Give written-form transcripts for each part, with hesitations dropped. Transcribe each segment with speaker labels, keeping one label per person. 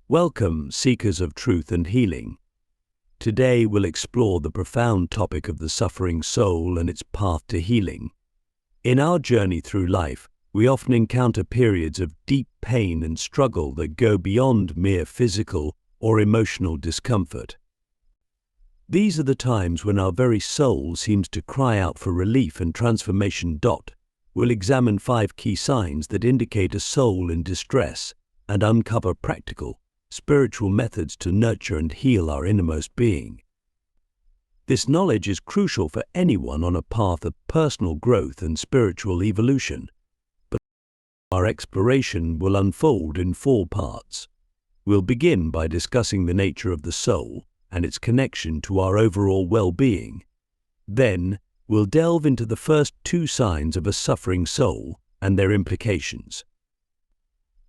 Speaker 1: Welcome, seekers of truth and healing. Today we'll explore the profound topic of the suffering soul and its path to healing. In our journey through life, we often encounter periods of deep pain and struggle that go beyond mere physical or emotional discomfort. These are the times when our very soul seems to cry out for relief and transformation. We'll examine 5 key signs that indicate a soul in distress and uncover practical, spiritual methods to nurture and heal our innermost being. This knowledge is crucial for anyone on a path of personal growth and spiritual evolution. But our exploration will unfold in 4 parts. We'll begin by discussing the nature of the soul and its connection to our overall well-being. Then, we'll delve into the first 2 signs of a suffering soul and their implications.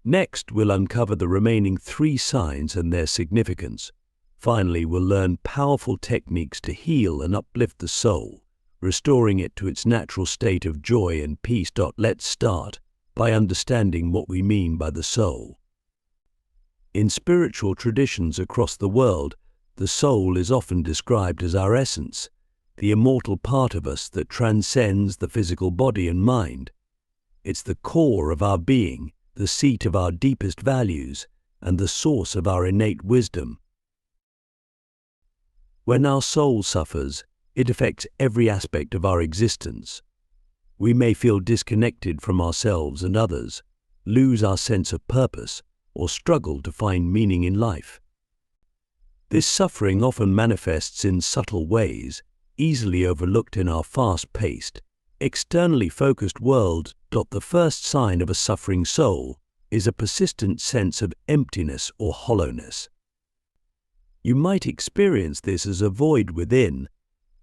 Speaker 1: Next, we'll uncover the remaining 3 signs and their significance. Finally, we'll learn powerful techniques to heal and uplift the soul, restoring it to its natural state of joy and peace. Let's start by understanding what we mean by the soul. In spiritual traditions across the world, the soul is often described as our essence, the immortal part of us that transcends the physical body and mind. It's the core of our being, the seat of our deepest values, and the source of our innate wisdom. When our soul suffers, it affects every aspect of our existence. We may feel disconnected from ourselves and others, lose our sense of purpose, or struggle to find meaning in life. This suffering often manifests in subtle ways, easily overlooked in our fast-paced, externally focused world. The first sign of a suffering soul is a persistent sense of emptiness or hollowness. You might experience this as a void within,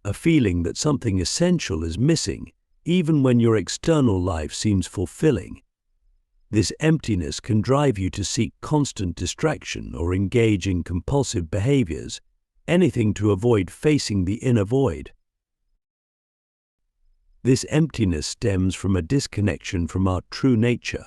Speaker 1: a feeling that something essential is missing, even when your external life seems fulfilling. This emptiness can drive you to seek constant distraction or engage in compulsive behaviors, anything to avoid facing the inner void. This emptiness stems from a disconnection from our true nature.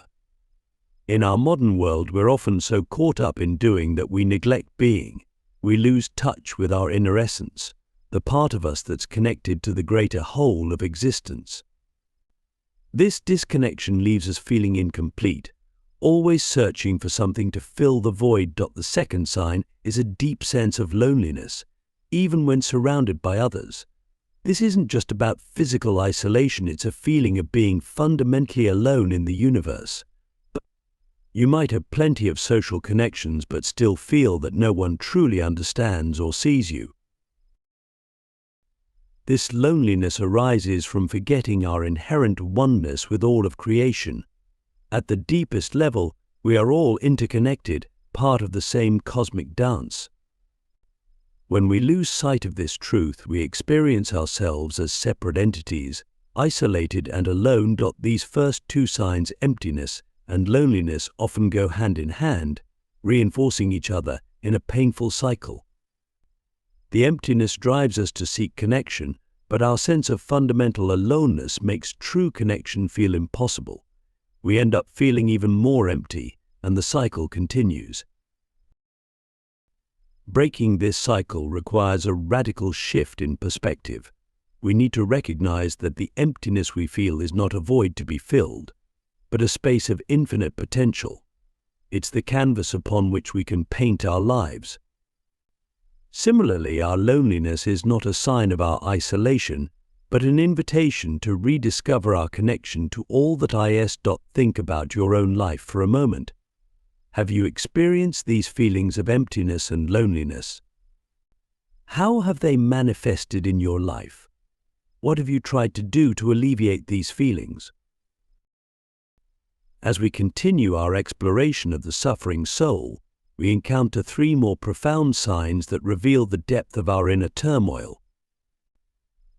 Speaker 1: In our modern world, we're often so caught up in doing that we neglect being. We lose touch with our inner essence, the part of us that's connected to the greater whole of existence. This disconnection leaves us feeling incomplete, always searching for something to fill the void. The second sign is a deep sense of loneliness, even when surrounded by others. This isn't just about physical isolation, it's a feeling of being fundamentally alone in the universe. You might have plenty of social connections but still feel that no one truly understands or sees you. This loneliness arises from forgetting our inherent oneness with all of creation. At the deepest level, we are all interconnected, part of the same cosmic dance. When we lose sight of this truth, we experience ourselves as separate entities, isolated and alone. These first 2 signs, emptiness and loneliness, often go hand in hand, reinforcing each other in a painful cycle. The emptiness drives us to seek connection, but our sense of fundamental aloneness makes true connection feel impossible. We end up feeling even more empty, and the cycle continues. Breaking this cycle requires a radical shift in perspective. We need to recognize that the emptiness we feel is not a void to be filled, but a space of infinite potential. It's the canvas upon which we can paint our lives. Similarly, our loneliness is not a sign of our isolation, but an invitation to rediscover our connection to all that is. Think about your own life for a moment. Have you experienced these feelings of emptiness and loneliness? How have they manifested in your life? What have you tried to do to alleviate these feelings? As we continue our exploration of the suffering soul, we encounter 3 more profound signs that reveal the depth of our inner turmoil.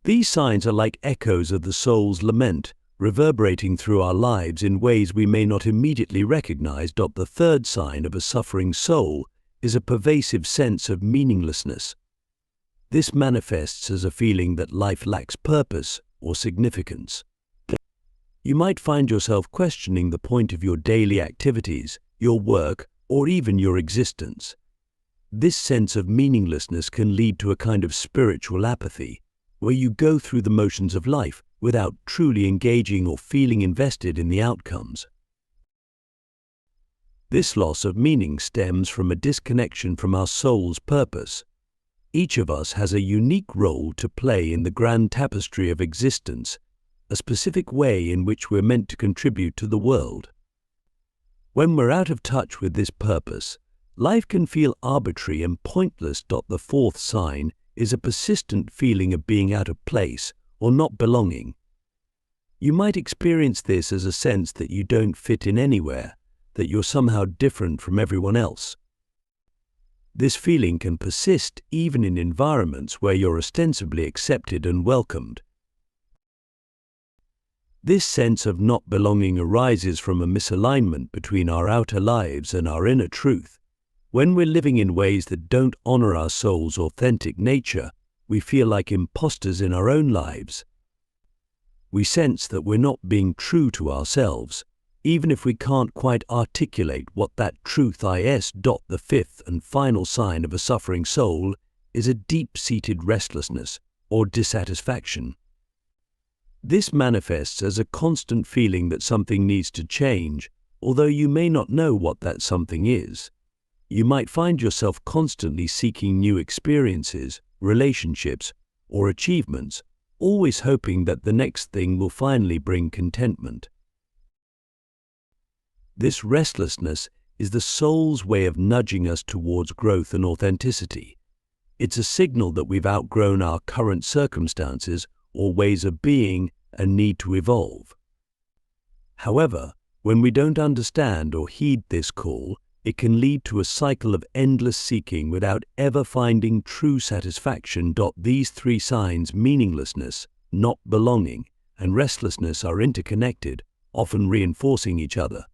Speaker 1: These signs are like echoes of the soul's lament, reverberating through our lives in ways we may not immediately recognize. The third sign of a suffering soul is a pervasive sense of meaninglessness. This manifests as a feeling that life lacks purpose or significance. You might find yourself questioning the point of your daily activities, your work, or even your existence. This sense of meaninglessness can lead to a kind of spiritual apathy, where you go through the motions of life without truly engaging or feeling invested in the outcomes. This loss of meaning stems from a disconnection from our soul's purpose. Each of us has a unique role to play in the grand tapestry of existence, a specific way in which we're meant to contribute to the world. When we're out of touch with this purpose, life can feel arbitrary and pointless. The fourth sign is a persistent feeling of being out of place or not belonging. You might experience this as a sense that you don't fit in anywhere, that you're somehow different from everyone else. This feeling can persist even in environments where you're ostensibly accepted and welcomed. This sense of not belonging arises from a misalignment between our outer lives and our inner truth. When we're living in ways that don't honor our soul's authentic nature, we feel like imposters in our own lives. We sense that we're not being true to ourselves, even if we can't quite articulate what that truth is. The fifth and final sign of a suffering soul is a deep-seated restlessness or dissatisfaction. This manifests as a constant feeling that something needs to change, although you may not know what that something is. You might find yourself constantly seeking new experiences, relationships, or achievements, always hoping that the next thing will finally bring contentment. This restlessness is the soul's way of nudging us towards growth and authenticity. It's a signal that we've outgrown our current circumstances or ways of being and need to evolve. However, when we don't understand or heed this call, it can lead to a cycle of endless seeking without ever finding true satisfaction. These three signs, meaninglessness, not belonging, and restlessness, are interconnected, often reinforcing each other.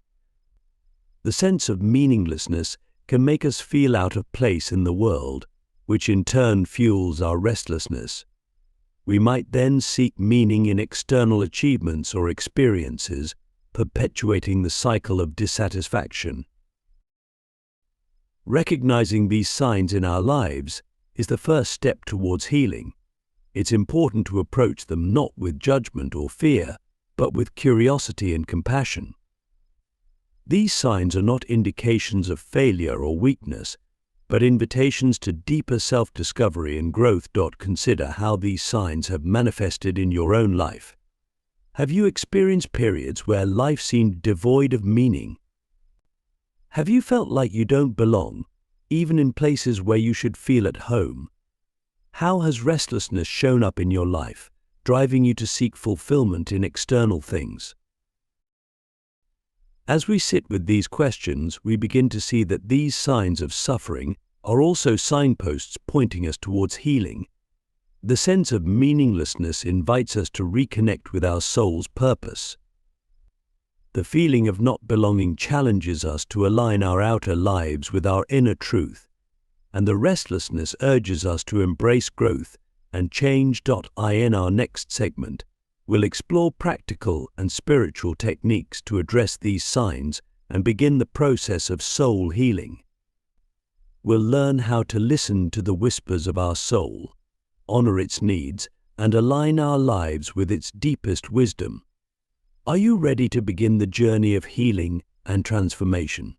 Speaker 1: The sense of meaninglessness can make us feel out of place in the world, which in turn fuels our restlessness. We might then seek meaning in external achievements or experiences, perpetuating the cycle of dissatisfaction. Recognizing these signs in our lives is the first step towards healing. It's important to approach them not with judgment or fear, but with curiosity and compassion. These signs are not indications of failure or weakness, but invitations to deeper self-discovery and growth. Consider how these signs have manifested in your own life. Have you experienced periods where life seemed devoid of meaning? Have you felt like you don't belong, even in places where you should feel at home? How has restlessness shown up in your life, driving you to seek fulfillment in external things? As we sit with these questions, we begin to see that these signs of suffering are also signposts pointing us towards healing. The sense of meaninglessness invites us to reconnect with our soul's purpose. The feeling of not belonging challenges us to align our outer lives with our inner truth, and the restlessness urges us to embrace growth and change. In our next segment, we'll explore practical and spiritual techniques to address these signs and begin the process of soul healing. We'll learn how to listen to the whispers of our soul, honor its needs, and align our lives with its deepest wisdom. Are you ready to begin the journey of healing and transformation?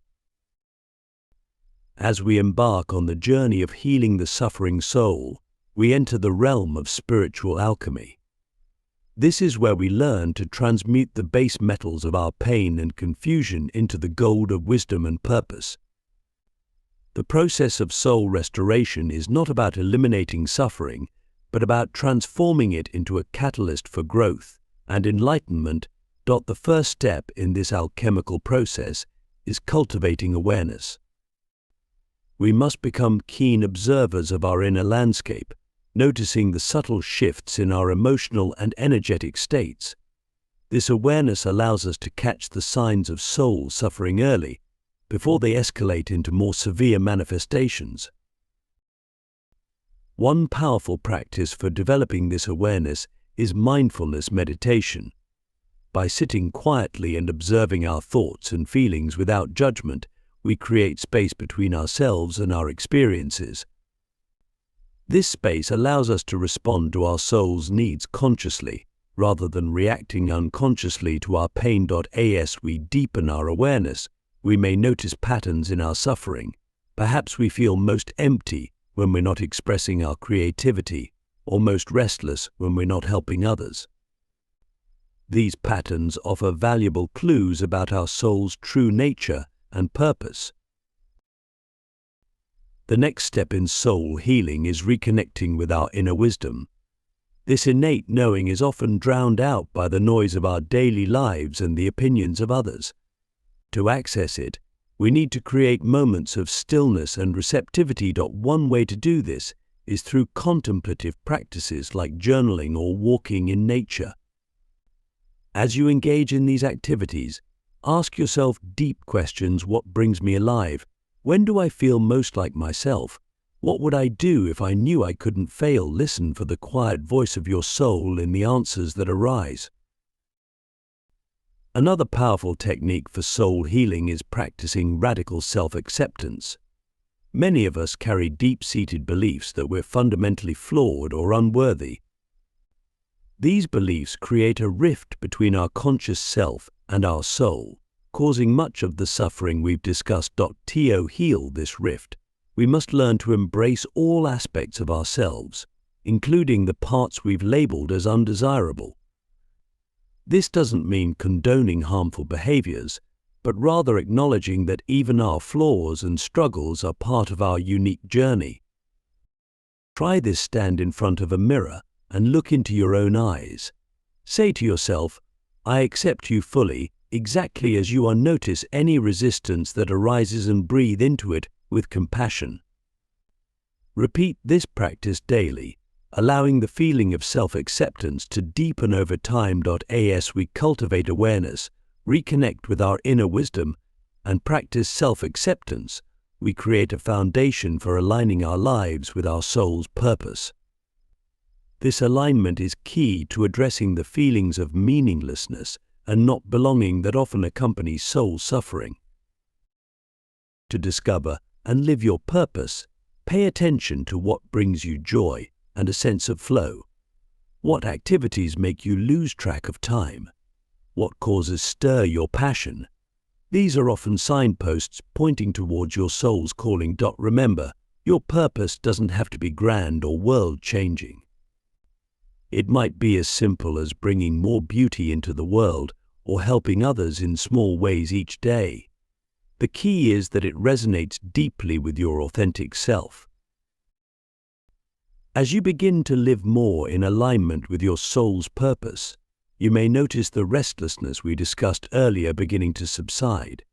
Speaker 1: As we embark on the journey of healing the suffering soul, we enter the realm of spiritual alchemy. This is where we learn to transmute the base metals of our pain and confusion into the gold of wisdom and purpose. The process of soul restoration is not about eliminating suffering, but about transforming it into a catalyst for growth and enlightenment. The first step in this alchemical process is cultivating awareness. We must become keen observers of our inner landscape, noticing the subtle shifts in our emotional and energetic states. This awareness allows us to catch the signs of soul suffering early, before they escalate into more severe manifestations. One powerful practice for developing this awareness is mindfulness meditation. By sitting quietly and observing our thoughts and feelings without judgment, we create space between ourselves and our experiences. This space allows us to respond to our soul's needs consciously, rather than reacting unconsciously to our pain. As we deepen our awareness, we may notice patterns in our suffering. Perhaps we feel most empty when we're not expressing our creativity, or most restless when we're not helping others. These patterns offer valuable clues about our soul's true nature and purpose. The next step in soul healing is reconnecting with our inner wisdom. This innate knowing is often drowned out by the noise of our daily lives and the opinions of others. To access it, we need to create moments of stillness and receptivity. One way to do this is through contemplative practices like journaling or walking in nature. As you engage in these activities, ask yourself deep questions. What brings me alive? When do I feel most like myself? What would I do if I knew I couldn't fail? Listen for the quiet voice of your soul in the answers that arise. Another powerful technique for soul healing is practicing radical self-acceptance. Many of us carry deep-seated beliefs that we're fundamentally flawed or unworthy. These beliefs create a rift between our conscious self and our soul, causing much of the suffering we've discussed. To heal this rift, we must learn to embrace all aspects of ourselves, including the parts we've labeled as undesirable. This doesn't mean condoning harmful behaviors, but rather acknowledging that even our flaws and struggles are part of our unique journey. Try this. Stand in front of a mirror and look into your own eyes. Say to yourself, "I accept you fully, exactly as you are." Notice any resistance that arises and breathe into it with compassion. Repeat this practice daily, allowing the feeling of self-acceptance to deepen over time. As we cultivate awareness, reconnect with our inner wisdom, and practice self-acceptance, we create a foundation for aligning our lives with our soul's purpose. This alignment is key to addressing the feelings of meaninglessness and not belonging that often accompany soul suffering. To discover and live your purpose, pay attention to what brings you joy and a sense of flow. What activities make you lose track of time? What causes stir your passion? These are often signposts pointing towards your soul's calling. Remember, your purpose doesn't have to be grand or world-changing. It might be as simple as bringing more beauty into the world or helping others in small ways each day. The key is that it resonates deeply with your authentic self. As you begin to live more in alignment with your soul's purpose, you may notice the restlessness we discussed earlier beginning to subside.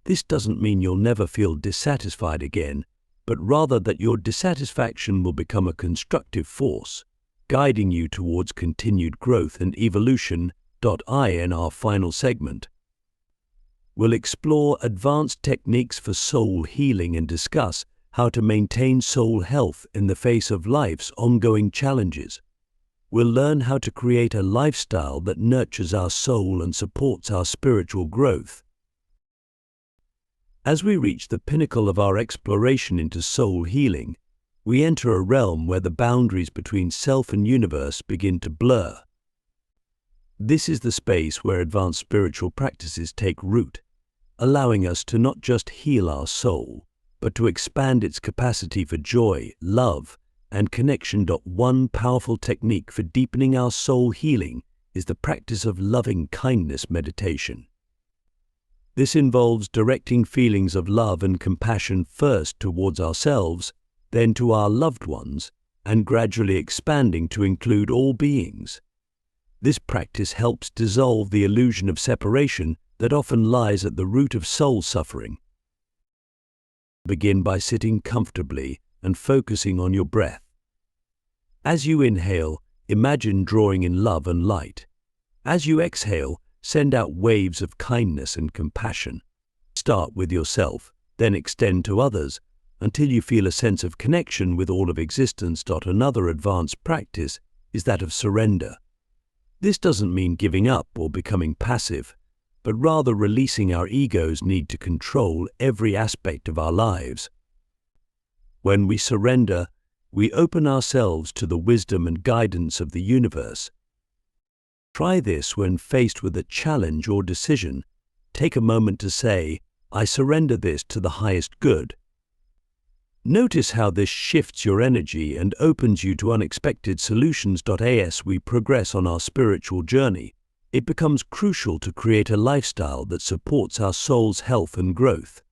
Speaker 1: This doesn't mean you'll never feel dissatisfied again, but rather that your dissatisfaction will become a constructive force, guiding you towards continued growth and evolution. In our final segment, we'll explore advanced techniques for soul healing and discuss how to maintain soul health in the face of life's ongoing challenges. We'll learn how to create a lifestyle that nurtures our soul and supports our spiritual growth. As we reach the pinnacle of our exploration into soul healing, we enter a realm where the boundaries between self and universe begin to blur. This is the space where advanced spiritual practices take root, allowing us to not just heal our soul, but to expand its capacity for joy, love, and connection. One powerful technique for deepening our soul healing is the practice of loving-kindness meditation. This involves directing feelings of love and compassion first towards ourselves, then to our loved ones, and gradually expanding to include all beings. This practice helps dissolve the illusion of separation that often lies at the root of soul suffering. Begin by sitting comfortably and focusing on your breath. As you inhale, imagine drawing in love and light. As you exhale, send out waves of kindness and compassion. Start with yourself, then extend to others, until you feel a sense of connection with all of existence. Another advanced practice is that of surrender. This doesn't mean giving up or becoming passive, but rather releasing our ego's need to control every aspect of our lives. When we surrender, we open ourselves to the wisdom and guidance of the universe. Try this when faced with a challenge or decision. Take a moment to say, "I surrender this to the highest good." Notice how this shifts your energy and opens you to unexpected solutions. As we progress on our spiritual journey, it becomes crucial to create a lifestyle that supports our soul's health and growth.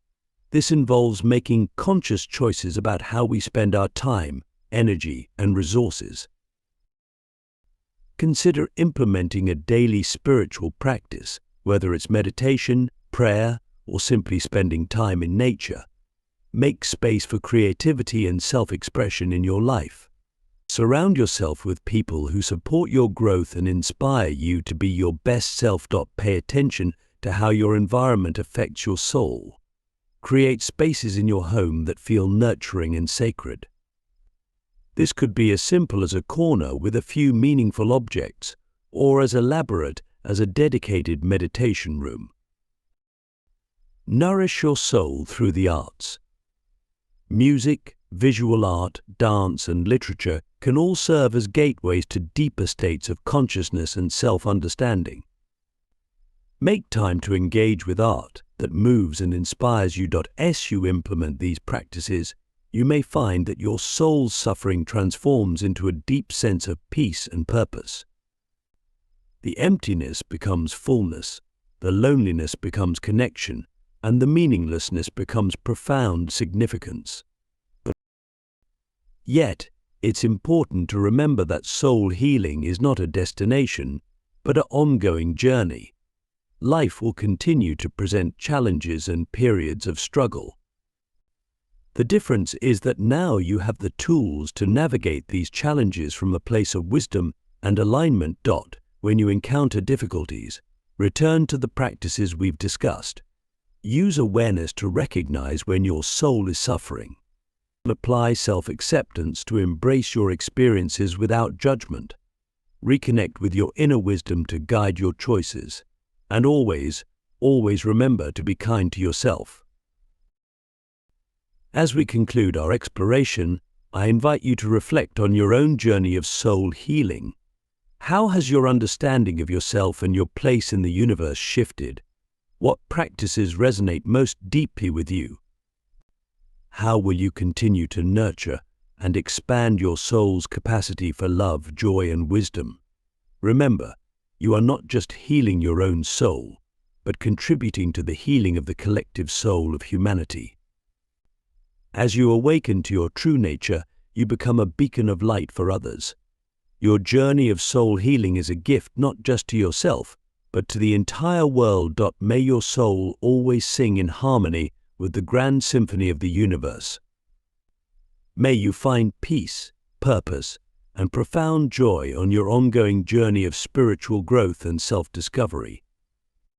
Speaker 1: This involves making conscious choices about how we spend our time, energy, and resources. Consider implementing a daily spiritual practice, whether it's meditation, prayer, or simply spending time in nature. Make space for creativity and self-expression in your life. Surround yourself with people who support your growth and inspire you to be your best self. Pay attention to how your environment affects your soul. Create spaces in your home that feel nurturing and sacred. This could be as simple as a corner with a few meaningful objects, or as elaborate as a dedicated meditation room. Nourish your soul through the arts. Music, visual art, dance, and literature can all serve as gateways to deeper states of consciousness and self-understanding. Make time to engage with art that moves and inspires you. As you implement these practices, you may find that your soul's suffering transforms into a deep sense of peace and purpose. The emptiness becomes fullness, the loneliness becomes connection, and the meaninglessness becomes profound significance. Yet, it's important to remember that soul healing is not a destination, but an ongoing journey. Life will continue to present challenges and periods of struggle. The difference is that now you have the tools to navigate these challenges from a place of wisdom and alignment. When you encounter difficulties, return to the practices we've discussed. Use awareness to recognize when your soul is suffering. Apply self-acceptance to embrace your experiences without judgment. Reconnect with your inner wisdom to guide your choices. And always remember to be kind to yourself. As we conclude our exploration, I invite you to reflect on your own journey of soul healing. How has your understanding of yourself and your place in the universe shifted? What practices resonate most deeply with you? How will you continue to nurture and expand your soul's capacity for love, joy, and wisdom? Remember, you are not just healing your own soul, but contributing to the healing of the collective soul of humanity. As you awaken to your true nature, you become a beacon of light for others. Your journey of soul healing is a gift not just to yourself, but to the entire world. May your soul always sing in harmony with the grand symphony of the universe. May you find peace, purpose, and profound joy on your ongoing journey of spiritual growth and self-discovery.